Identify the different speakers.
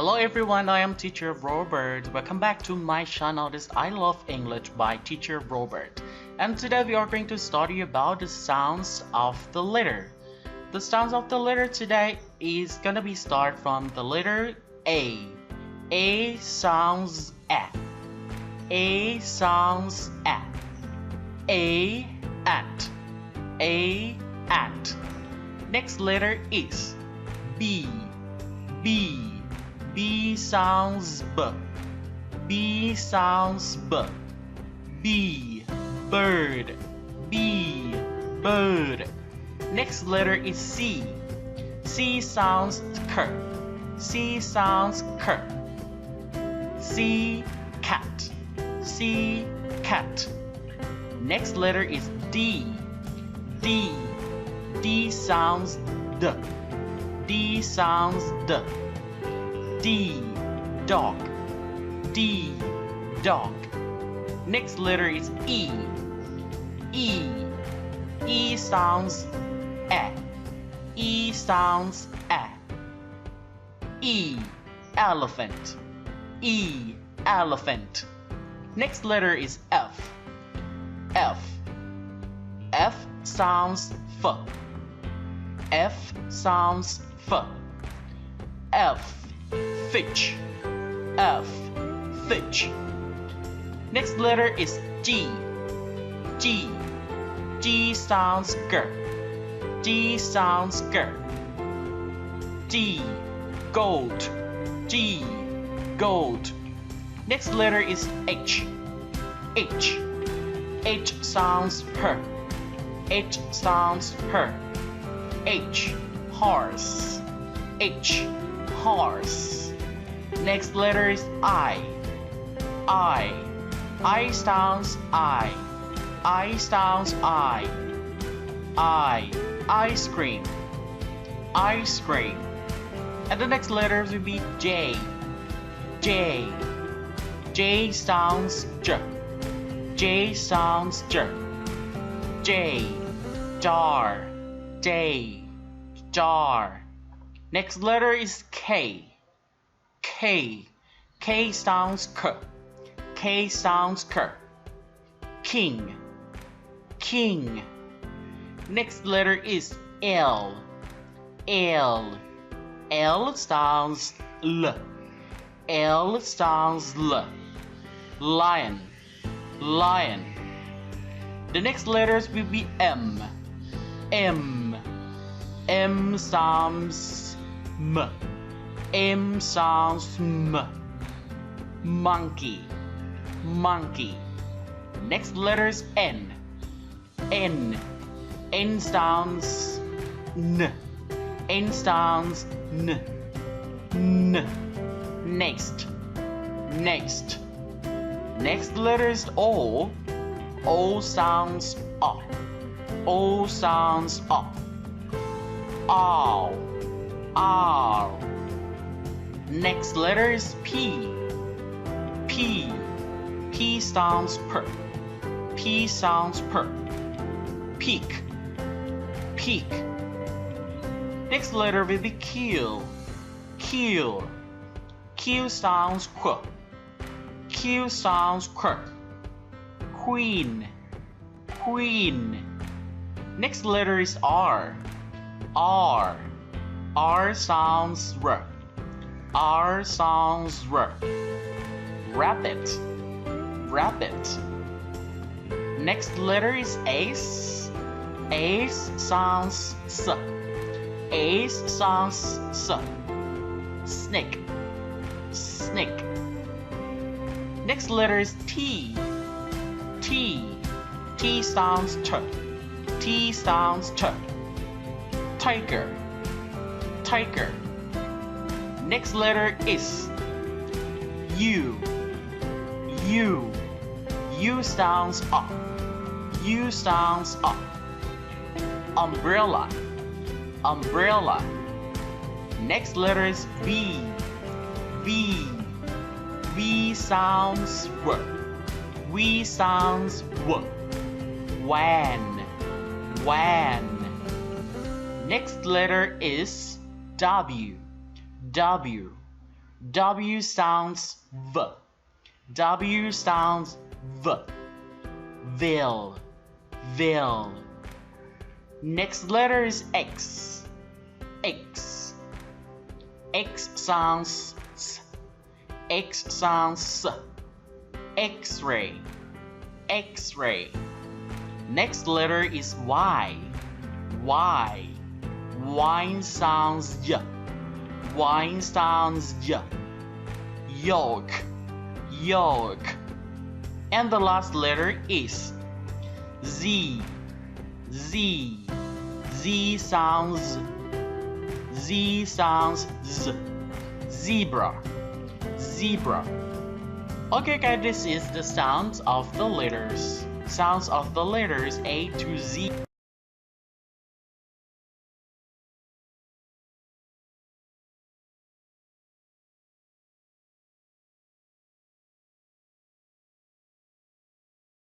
Speaker 1: Hello everyone, I am Teacher Robert. Welcome back to my channel. This I Love English by Teacher Robert. And today we are going to study about the sounds of the letter. The sounds of the letter today is gonna be start from the letter A. A sounds A. A sounds A. A at. A at. Next letter is B. B. B sounds B. B sounds B. B. Bird. B. Bird. Next letter is C. C sounds K. C sounds K. C. Cat. C. Cat. Next letter is D. D. D sounds D. D sounds D. D. Dog. D. Dog. Next letter is E. E. E sounds A. E sounds A. E. Elephant. E. Elephant. Next letter is F. F. F sounds F. F sounds F. F. Fish. F. Fish. Next letter is G. G. G sounds G. G sounds G. G. Goat. G. Goat. Next letter is H. H. H sounds H. H sounds H. H. Horse. H. Horse. Next letter is I. I. I sounds I. I sounds I. I. Ice cream. Ice cream. And the next letters will be J. J. J sounds J. J sounds J. J. Jar. J. Jar. Next letter is K. K. K sounds K. K sounds K. King. King. Next letter is L. L. L sounds L. L sounds L. Lion. Lion. The next letters will be M. M. M sounds M. M sounds M. Monkey. Monkey. Next letter is N. N. N sounds N. N sounds N. N. Next. Next. Next letter is O. O sounds O. O sounds O. Owl. Owl. Next letter is P. P. P sounds P. P sounds P. Peak. Peak. Next letter will be Q. Q. Q sounds Q. Q sounds Q. Queen. Queen. Next letter is R. R. R sounds R. R sounds R. Rabbit. Rabbit. Next letter is S. S sounds S. S sounds S. Snake. Snake. Next letter is T. T. T sounds T. T sounds T. Tiger. Tiger. Next letter is U. U. U sounds up. U sounds up. Umbrella. Umbrella. Next letter is V. V. V sounds W. V sounds W. Van. Van. Next letter is W. W. W sounds V. W sounds V. Vil. Vil. Next letter is X. X. X sounds S. X sounds S. X-ray. X-ray. Next letter is Y. Y. Wine sounds Y. Wine sounds Y. Yolk. Yolk. And the last letter is Z. Z. Z sounds Z. Zebra. Zebra. Okay guys, this is the sounds of the letters. Sounds of the letters A to Z.